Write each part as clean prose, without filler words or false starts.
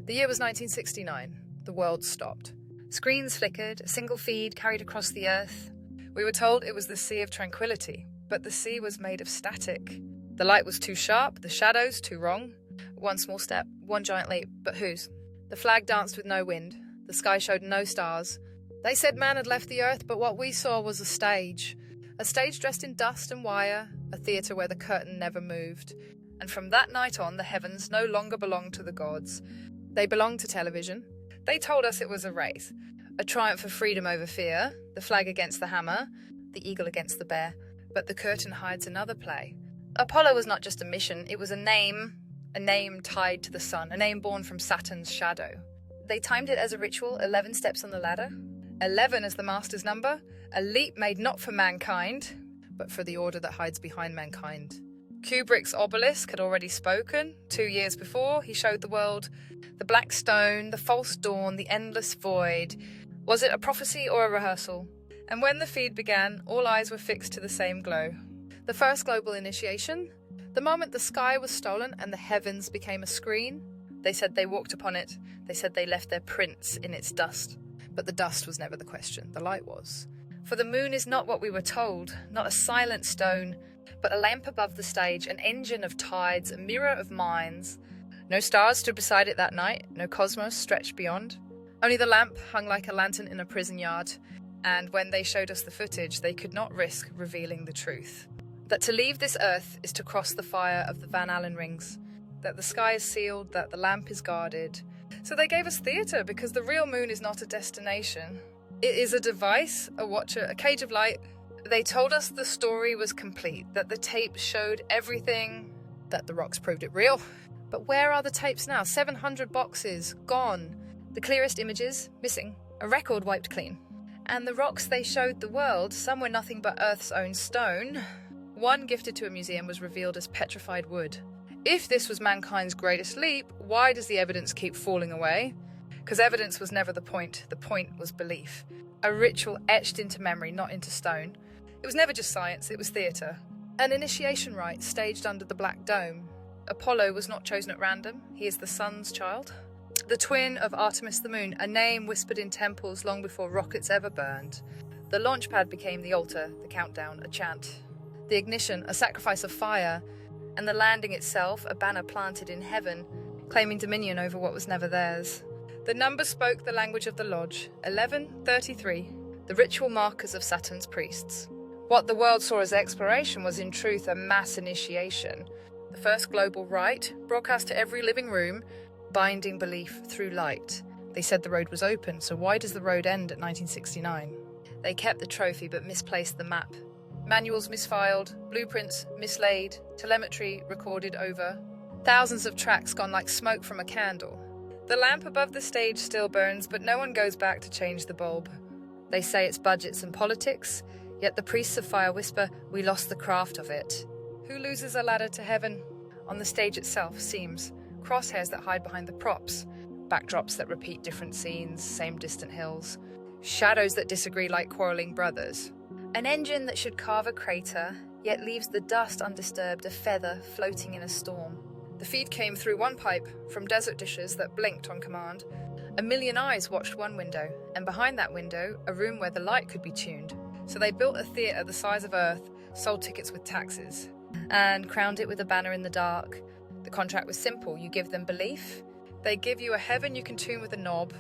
The year was 1969. The world stopped. Screens flickered, a single feed carried across the earth. We were told it was the Sea of Tranquility, but the sea was made of static. The light was too sharp, the shadows too wrong. One small step, one giant leap, but whose? The flag danced with no wind. The sky showed no stars. They said man had left the earth, but what we saw was a stage. A stage dressed in dust and wire, a theatre where the curtain never moved. And from that night on, the heavens no longer belonged to the gods. They belonged to television. They told us it was a race, a triumph of freedom over fear, the flag against the hammer, the eagle against the bear. But the curtain hides another play. Apollo was not just a mission, it was a name tied to the sun, a name born from Saturn's shadow. They timed it as a ritual, 11 steps on the ladder. 11 as the master's number, a leap made not for mankind, but for the order that hides behind mankind. Kubrick's obelisk had already spoken. 2 years before, he showed the world the black stone, the false dawn, the endless void. Was it a prophecy or a rehearsal? And when the feed began, all eyes were fixed to the same glow. The first global initiation, the moment the sky was stolen and the heavens became a screen. They said they walked upon it. They said they left their prints in its dust. But the dust was never the question, the light was. For the moon is not what we were told, not a silent stone, but a lamp above the stage, an engine of tides, a mirror of minds. No stars stood beside it that night, no cosmos stretched beyond. Only the lamp hung like a lantern in a prison yard, and when they showed us the footage, they could not risk revealing the truth. That to leave this earth is to cross the fire of the Van Allen rings, that the sky is sealed, that the lamp is guarded. So they gave us theatre, because the real moon is not a destination. It is a device, a watcher, a cage of light. They told us the story was complete, that the tape showed everything, that the rocks proved it real. But where are the tapes now? 700 boxes, gone. The clearest images, missing. A record wiped clean. And the rocks they showed the world, some were nothing but Earth's own stone. One gifted to a museum was revealed as petrified wood. If this was mankind's greatest leap, why does the evidence keep falling away? Because evidence was never the point was belief. A ritual etched into memory, not into stone. It was never just science, it was theatre. An initiation rite staged under the Black Dome. Apollo was not chosen at random, he is the sun's child. The twin of Artemis the moon, a name whispered in temples long before rockets ever burned. The launch pad became the altar, the countdown, a chant. The ignition, a sacrifice of fire, and the landing itself, a banner planted in heaven, claiming dominion over what was never theirs. The number spoke the language of the lodge, 1133, the ritual markers of Saturn's priests. What the world saw as exploration was in truth a mass initiation. The first global rite, broadcast to every living room, binding belief through light. They said the road was open, so why does the road end at 1969? They kept the trophy but misplaced the map. Manuals misfiled, blueprints mislaid, telemetry recorded over. Thousands of tracks gone like smoke from a candle. The lamp above the stage still burns, but no one goes back to change the bulb. They say it's budgets and politics, yet the priests of fire whisper, we lost the craft of it. Who loses a ladder to heaven? On the stage itself, seams, crosshairs that hide behind the props, backdrops that repeat different scenes, same distant hills, shadows that disagree like quarrelling brothers. An engine that should carve a crater, yet leaves the dust undisturbed, a feather floating in a storm. The feed came through one pipe, from desert dishes that blinked on command. A million eyes watched one window, and behind that window, a room where the light could be tuned. So they built a theatre the size of Earth, sold tickets with taxes, and crowned it with a banner in the dark. The contract was simple, you give them belief. They give you a heaven you can tune with a knob.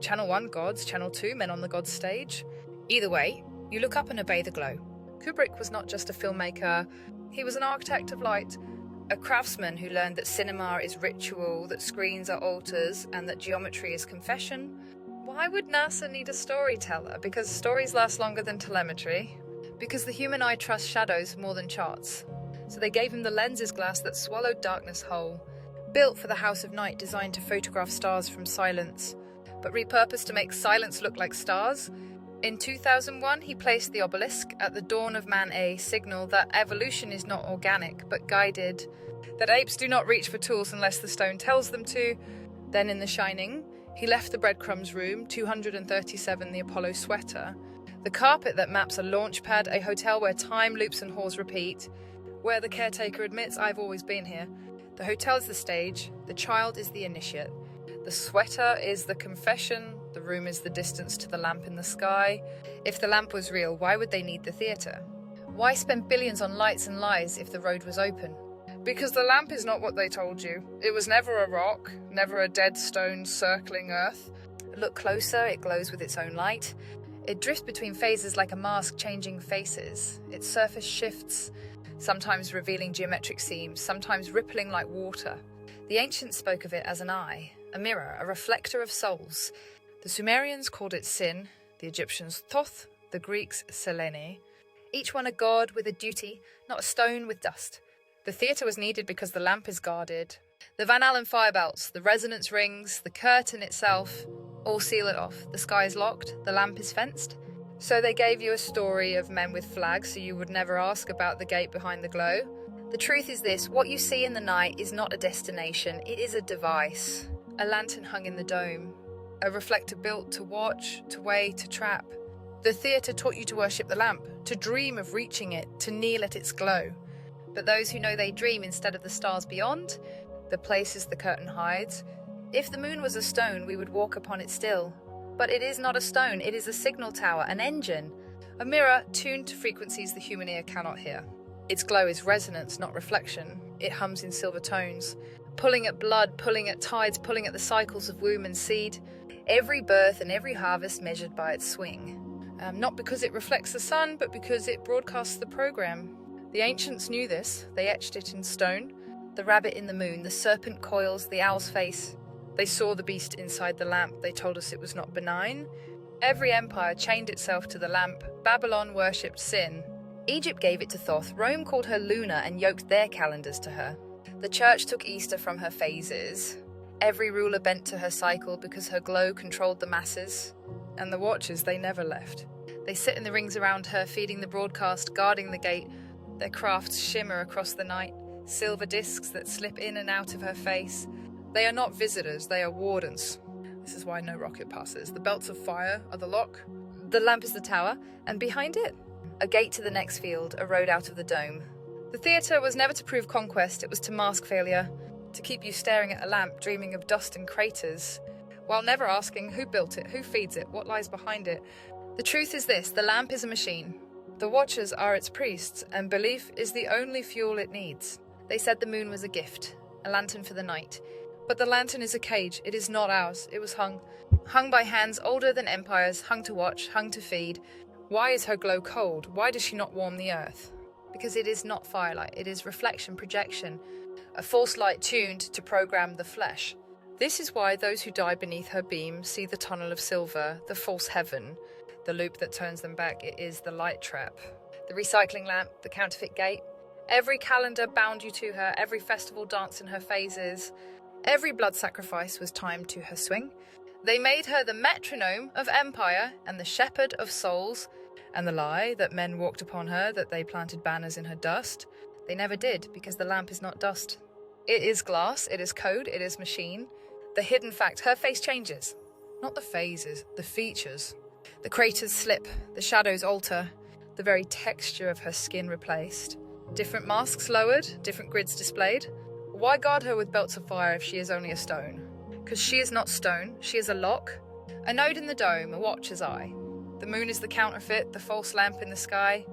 Channel 1, gods, Channel 2, men on the gods stage. Either way, you look up and obey the glow. Kubrick was not just a filmmaker, he was an architect of light, a craftsman who learned that cinema is ritual, that screens are altars, and that geometry is confession. Why would NASA need a storyteller? Because stories last longer than telemetry. Because the human eye trusts shadows more than charts. So they gave him the lenses glass that swallowed darkness whole, built for the house of night designed to photograph stars from silence, but repurposed to make silence look like stars. In 2001, he placed the obelisk at the dawn of man, a signal that evolution is not organic, but guided, that apes do not reach for tools unless the stone tells them to. Then in The Shining, he left the breadcrumbs room, 237, the Apollo sweater, the carpet that maps a launch pad, a hotel where time loops and halls repeat, where the caretaker admits, I've always been here. The hotel is the stage, the child is the initiate. The sweater is the confession, the room is the distance to the lamp in the sky. If the lamp was real, why would they need the theatre? Why spend billions on lights and lies if the road was open? Because the lamp is not what they told you. It was never a rock, never a dead stone circling Earth. Look closer, it glows with its own light. It drifts between phases like a mask changing faces. Its surface shifts, sometimes revealing geometric seams, sometimes rippling like water. The ancients spoke of it as an eye, a mirror, a reflector of souls. The Sumerians called it Sin, the Egyptians Thoth, the Greeks Selene. Each one a god with a duty, not a stone with dust. The theatre was needed because the lamp is guarded. The Van Allen fire belts, the resonance rings, the curtain itself, all seal it off. The sky is locked, the lamp is fenced. So they gave you a story of men with flags so you would never ask about the gate behind the glow. The truth is this, what you see in the night is not a destination, it is a device. A lantern hung in the dome. A reflector built to watch, to weigh, to trap. The theatre taught you to worship the lamp, to dream of reaching it, to kneel at its glow. But those who know they dream instead of the stars beyond, the places the curtain hides. If the moon was a stone, we would walk upon it still. But it is not a stone, it is a signal tower, an engine, a mirror tuned to frequencies the human ear cannot hear. Its glow is resonance, not reflection. It hums in silver tones, pulling at blood, pulling at tides, pulling at the cycles of womb and seed. Every birth and every harvest measured by its swing. Not because it reflects the sun, but because it broadcasts the program. The ancients knew this. They etched it in stone. The rabbit in the moon, the serpent coils, the owl's face. They saw the beast inside the lamp. They told us it was not benign. Every empire chained itself to the lamp. Babylon worshipped sin. Egypt gave it to Thoth. Rome called her lunar and yoked their calendars to her. The church took Easter from her phases. Every ruler bent to her cycle because her glow controlled the masses. And the watchers, they never left. They sit in the rings around her, feeding the broadcast, guarding the gate. Their crafts shimmer across the night, silver discs that slip in and out of her face. They are not visitors, they are wardens. This is why no rocket passes. The belts of fire are the lock. The lamp is the tower, and behind it, a gate to the next field, a road out of the dome. The theatre was never to prove conquest, it was to mask failure, to keep you staring at a lamp, dreaming of dust and craters, while never asking who built it, who feeds it, what lies behind it. The truth is this, the lamp is a machine. The watchers are its priests, and belief is the only fuel it needs. They said the moon was a gift, a lantern for the night. But the lantern is a cage, it is not ours, it was hung by hands older than empires, hung to watch, hung to feed. Why is her glow cold? Why does she not warm the earth? Because it is not firelight, it is reflection, projection, a false light tuned to program the flesh. This is why those who die beneath her beam see the tunnel of silver, the false heaven, the loop that turns them back. It is the light trap. The recycling lamp, the counterfeit gate. Every calendar bound you to her, every festival danced in her phases. Every blood sacrifice was timed to her swing. They made her the metronome of empire and the shepherd of souls. And the lie that men walked upon her, that they planted banners in her dust. They never did, because the lamp is not dust. It is glass, it is code, it is machine. The hidden fact, her face changes. Not the phases, the features. The craters slip, the shadows alter, the very texture of her skin replaced. Different masks lowered, different grids displayed. Why guard her with belts of fire if she is only a stone? Because she is not stone, she is a lock, a node in the dome, a watcher's eye. The moon is the counterfeit, the false lamp in the sky.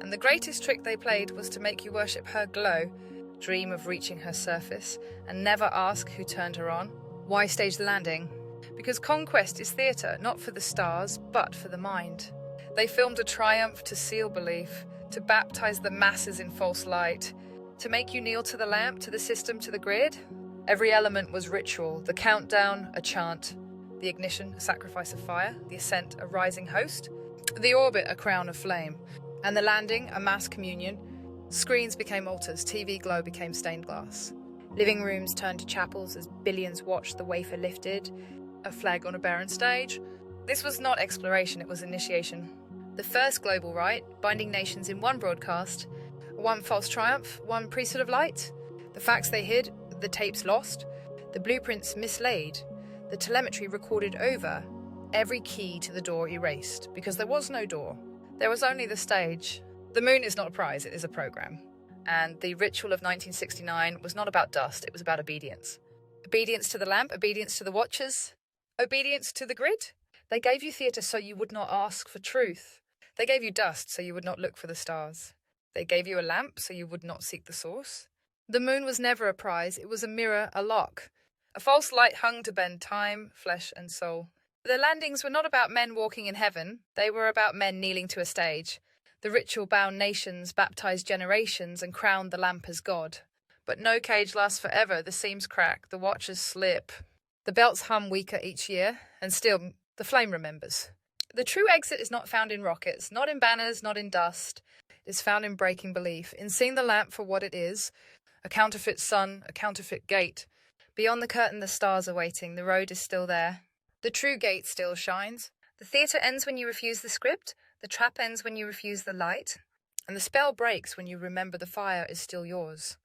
And the greatest trick they played was to make you worship her glow, dream of reaching her surface, and never ask who turned her on. Why stage the landing? Because conquest is theatre, not for the stars, but for the mind. They filmed a triumph to seal belief, to baptize the masses in false light, to make you kneel to the lamp, to the system, to the grid. Every element was ritual, the countdown, a chant, the ignition, a sacrifice of fire, the ascent, a rising host, the orbit, a crown of flame, and the landing, a mass communion. Screens became altars, TV glow became stained glass. Living rooms turned to chapels as billions watched the wafer lifted, a flag on a barren stage. This was not exploration, it was initiation. The first global rite, binding nations in one broadcast, one false triumph, one priesthood of light. The facts they hid, the tapes lost, the blueprints mislaid, the telemetry recorded over, every key to the door erased, because there was no door. There was only the stage. The moon is not a prize, it is a program. And the ritual of 1969 was not about dust, it was about obedience. Obedience to the lamp, obedience to the watchers, obedience to the grid. They gave you theatre so you would not ask for truth. They gave you dust so you would not look for the stars. They gave you a lamp so you would not seek the source. The moon was never a prize, it was a mirror, a lock. A false light hung to bend time, flesh, and soul. The landings were not about men walking in heaven, they were about men kneeling to a stage. The ritual-bound nations baptized generations and crowned the lamp as God. But no cage lasts forever, the seams crack, the watchers slip. The belts hum weaker each year, and still the flame remembers. The true exit is not found in rockets, not in banners, not in dust. It is found in breaking belief, in seeing the lamp for what it is, a counterfeit sun, a counterfeit gate. Beyond the curtain the stars are waiting, the road is still there. The true gate still shines. The theatre ends when you refuse the script, the trap ends when you refuse the light, and the spell breaks when you remember the fire is still yours.